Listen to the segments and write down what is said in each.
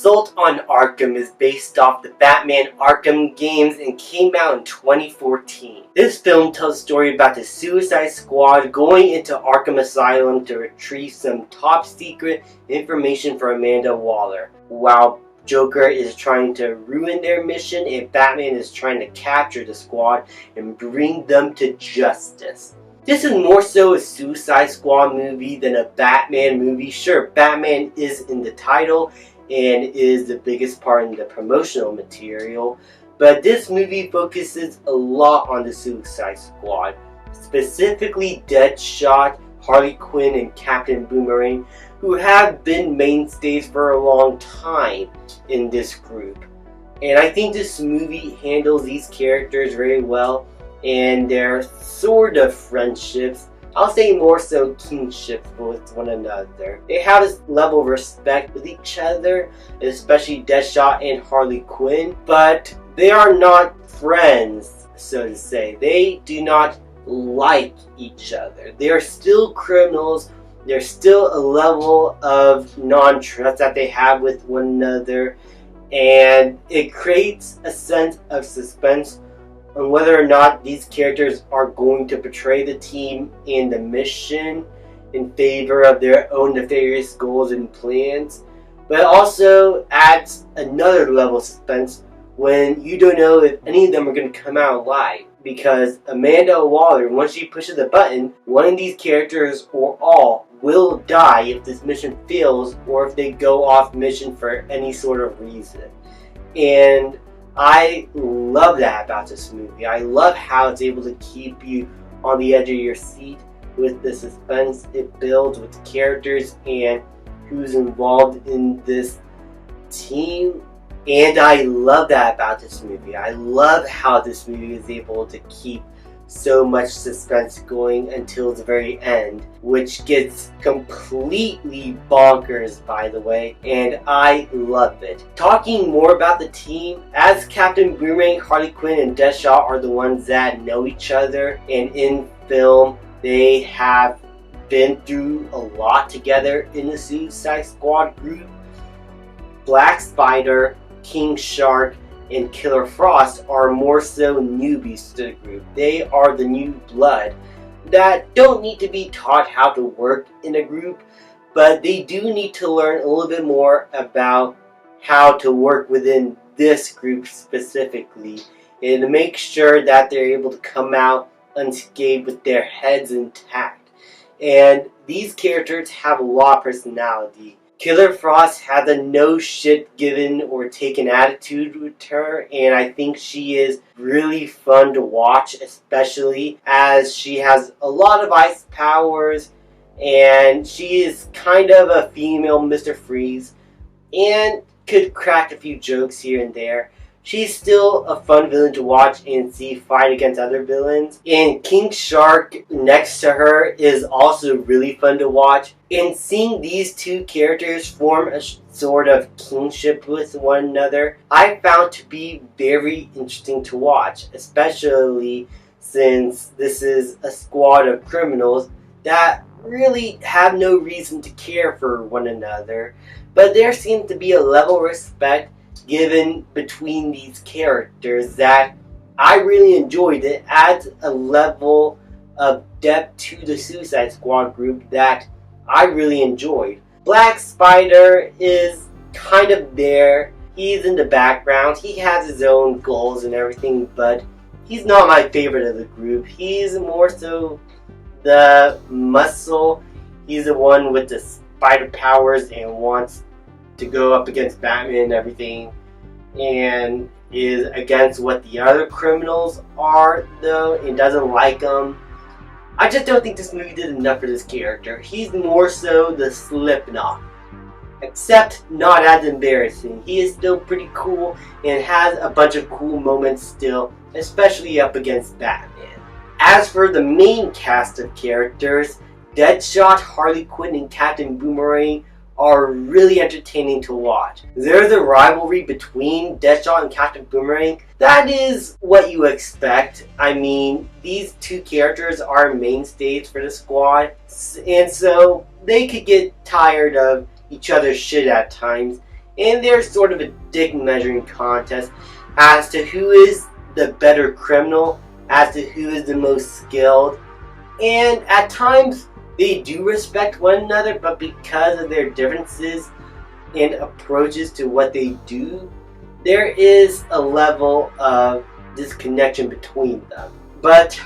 Assault on Arkham is based off the Batman Arkham games and came out in 2014. This film tells a story about the Suicide Squad going into Arkham Asylum to retrieve some top secret information for Amanda Waller, while Joker is trying to ruin their mission and Batman is trying to capture the squad and bring them to justice. This is more so a Suicide Squad movie than a Batman movie. Sure, Batman is in the title and is the biggest part in the promotional material, but this movie focuses a lot on the Suicide Squad, specifically Deadshot, Harley Quinn, and Captain Boomerang, who have been mainstays for a long time in this group. And I think this movie handles these characters very well and their sort of friendships. I'll say more so kinships with one another. They have this level of respect with each other, especially Deadshot and Harley Quinn, but they are not friends, so to say. They do not like each other. They are still criminals. There's still a level of non-trust that they have with one another, and it creates a sense of suspense on whether or not these characters are going to betray the team and the mission in favor of their own nefarious goals and plans. But it also adds another level of suspense when you don't know if any of them are going to come out alive. Because Amanda Waller, once she pushes a button, one of these characters or all will die if this mission fails or if they go off mission for any sort of reason. And I love that about this movie. I love how it's able to keep you on the edge of your seat with the suspense it builds with the characters and who's involved in this team. And I love that about this movie. I love how this movie is able to keep so much suspense going until the very end, which gets completely bonkers, by the way, and I love it. Talking more about the team, as Captain Boomerang, Harley Quinn, and Deadshot are the ones that know each other, and in film, they have been through a lot together in the Suicide Squad group. Black Spider, King Shark, and Killer Frost are more so newbies to the group. They are the new blood that don't need to be taught how to work in a group, but they do need to learn a little bit more about how to work within this group specifically and to make sure that they're able to come out unscathed with their heads intact. And these characters have a lot of personality. Killer Frost has a no shit given or taken attitude with her, and I think she is really fun to watch, especially as she has a lot of ice powers and she is kind of a female Mr. Freeze and could crack a few jokes here and there. She's still a fun villain to watch and see fight against other villains. And King Shark next to her is also really fun to watch. And seeing these two characters form a sort of kinship with one another, I found to be very interesting to watch. Especially since this is a squad of criminals that really have no reason to care for one another. But there seems to be a level of respect given between these characters that I really enjoyed. It adds a level of depth to the Suicide Squad group that I really enjoyed. Black Spider is kind of there. He's in the background. He has his own goals and everything, but he's not my favorite of the group. He's more so the muscle. He's the one with the spider powers and wants to go up against Batman and everything, and is against what the other criminals are, though, and doesn't like them. I just don't think this movie did enough for this character. He's more so the Slipknot, except not as embarrassing. He is still pretty cool and has a bunch of cool moments still, especially up against Batman. As for the main cast of characters, Deadshot, Harley Quinn, and Captain Boomerang are really entertaining to watch. There's a rivalry between Deadshot and Captain Boomerang. That is what you expect. I mean, these two characters are mainstays for the squad, and so they could get tired of each other's shit at times. and there's sort of a dick measuring contest as to who is the better criminal, as to who is the most skilled. And at times, they do respect one another, but because of their differences and approaches to what they do, there is a level of disconnection between them. But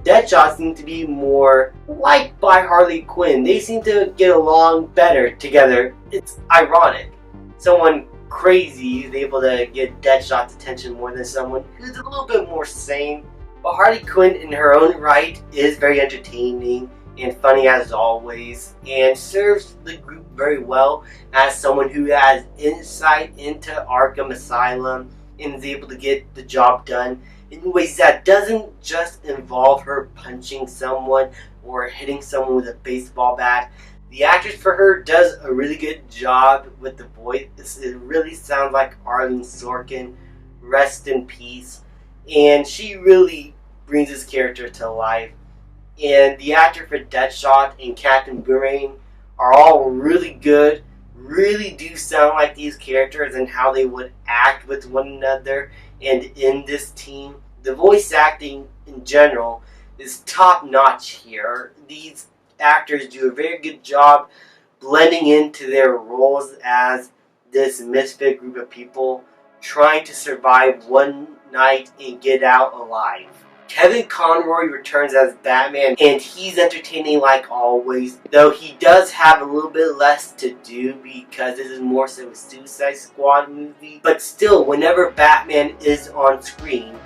Deadshot seems to be more liked by Harley Quinn. They seem to get along better together. It's ironic. Someone crazy is able to get Deadshot's attention more than someone who's a little bit more sane. But Harley Quinn in her own right is very entertaining and funny as always, and serves the group very well as someone who has insight into Arkham Asylum and is able to get the job done in ways that doesn't just involve her punching someone or hitting someone with a baseball bat. The actress for her does a really good job with the voice. It really sounds like Arlene Sorkin. Rest in peace. And she really brings this character to life. And the actor for Deadshot and Captain Boomerang are all really good. Really do sound like these characters and how they would act with one another and in this team. The voice acting in general is top notch here. These actors do a very good job blending into their roles as this misfit group of people trying to survive one night and get out alive. Kevin Conroy returns as Batman, and he's entertaining like always, though he does have a little bit less to do because this is more so a Suicide Squad movie. But still, whenever Batman is on screen,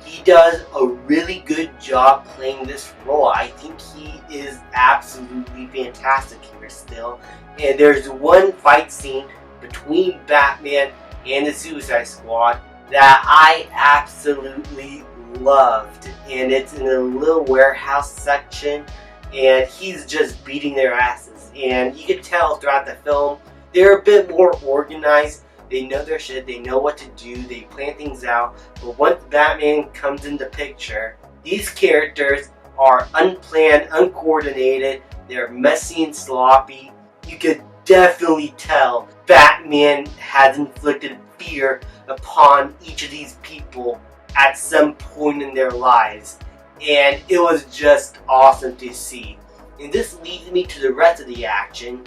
he does a really good job playing this role. I think he is absolutely fantastic here still. And there's one fight scene between Batman and the Suicide Squad that I absolutely loved, and it's in a little warehouse section, and he's just beating their asses. And you can tell throughout the film they're a bit more organized. They know their shit, they know what to do, they plan things out. But once Batman comes into picture, these characters are unplanned, uncoordinated, they're messy and sloppy. You could definitely tell Batman has inflicted fear upon each of these people at some point in their lives, and it was just awesome to see. And this leads me to the rest of the action.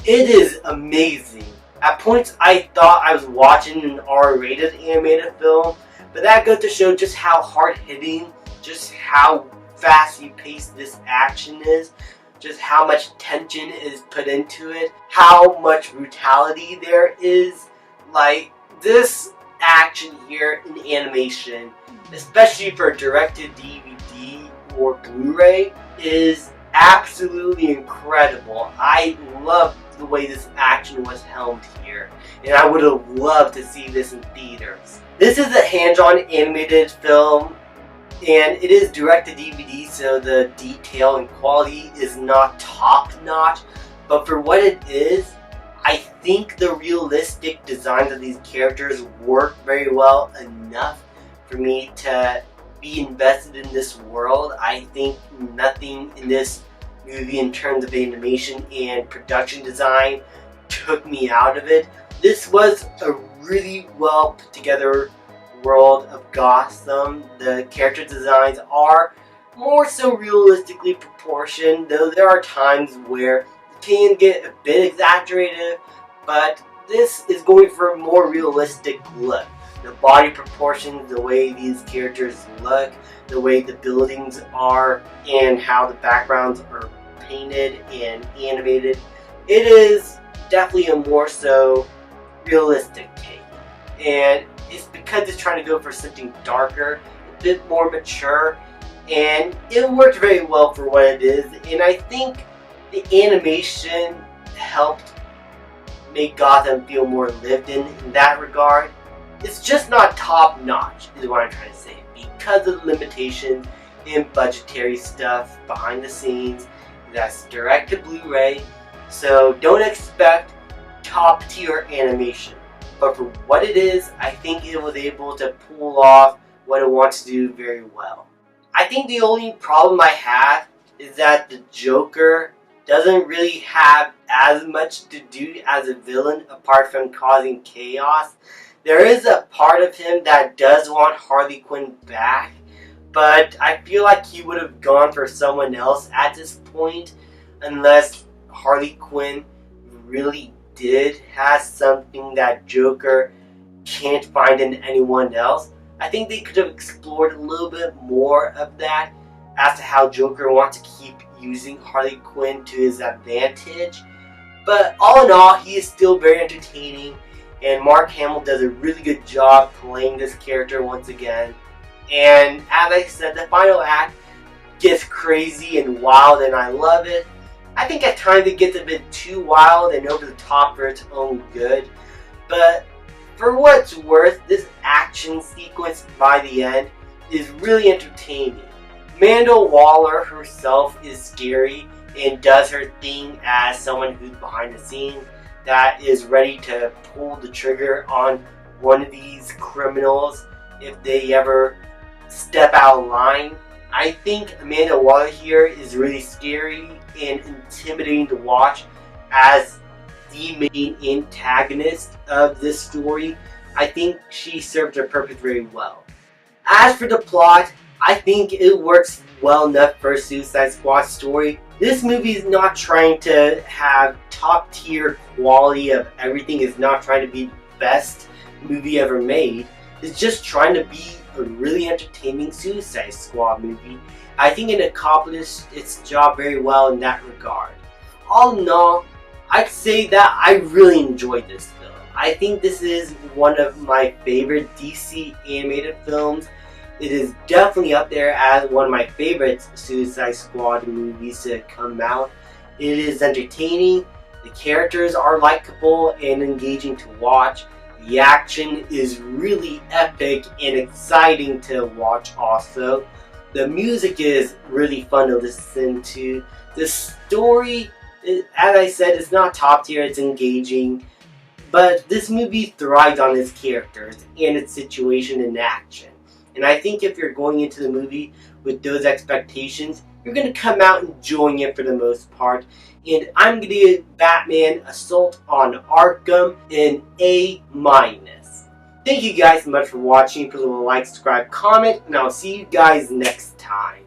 It is amazing. At points I thought I was watching an R-rated animated film, but that goes to show just how hard-hitting, just how fast-paced this action is, just how much tension is put into it, how much brutality there is. Like, this action here in animation, especially for direct-to-DVD or Blu-ray, is absolutely incredible. I love the way this action was helmed here, and I would have loved to see this in theaters. This is a hand-drawn animated film, and it is direct-to-DVD, so the detail and quality is not top-notch, but for what it is, I think the realistic designs of these characters work very well enough for me to be invested in this world. I think nothing in this movie in terms of animation and production design took me out of it. This was a really well put together world of Gotham. The character designs are more so realistically proportioned, though there are times where can get a bit exaggerated, but this is going for a more realistic look. The body proportions, the way these characters look, the way the buildings are, and how the backgrounds are painted and animated. It is definitely a more so realistic take. And it's because it's trying to go for something darker, a bit more mature, and it worked very well for what it is. And I think the animation helped make Gotham feel more lived in that regard. It's just not top notch, is what I'm trying to say, because of the limitations and budgetary stuff behind the scenes. That's direct to Blu-ray, so don't expect top tier animation. But for what it is, I think it was able to pull off what it wants to do very well. I think the only problem I have is that the Joker doesn't really have as much to do as a villain apart from causing chaos. There is a part of him that does want Harley Quinn back, but I feel like he would have gone for someone else at this point unless Harley Quinn really did have something that Joker can't find in anyone else. I think they could have explored a little bit more of that as to how Joker wants to keep using Harley Quinn to his advantage. But all in all, he is still very entertaining, and Mark Hamill does a really good job playing this character once again. And as I said, the final act gets crazy and wild, and I love it. I think at times it gets a bit too wild and over the top for its own good, but for what it's worth, this action sequence by the end is really entertaining. Amanda Waller herself is scary and does her thing as someone who's behind the scenes that is ready to pull the trigger on one of these criminals if they ever step out of line. I think Amanda Waller here is really scary and intimidating to watch as the main antagonist of this story. I think she served her purpose very well. As for the plot, I think it works well enough for a Suicide Squad story. This movie is not trying to have top tier quality of everything. It's not trying to be the best movie ever made. It's just trying to be a really entertaining Suicide Squad movie. I think it accomplished its job very well in that regard. All in all, I'd say that I really enjoyed this film. I think this is one of my favorite DC animated films. It is definitely up there as one of my favorite Suicide Squad movies to come out. It is entertaining, the characters are likable and engaging to watch. The action is really epic and exciting to watch also. The music is really fun to listen to. The story, as I said, is not top tier, it's engaging. But this movie thrives on its characters and its situation and action. And I think if you're going into the movie with those expectations, you're going to come out enjoying it for the most part. And I'm going to give Batman Assault on Arkham an A-. Thank you guys so much for watching. Please like, subscribe, comment, and I'll see you guys next time.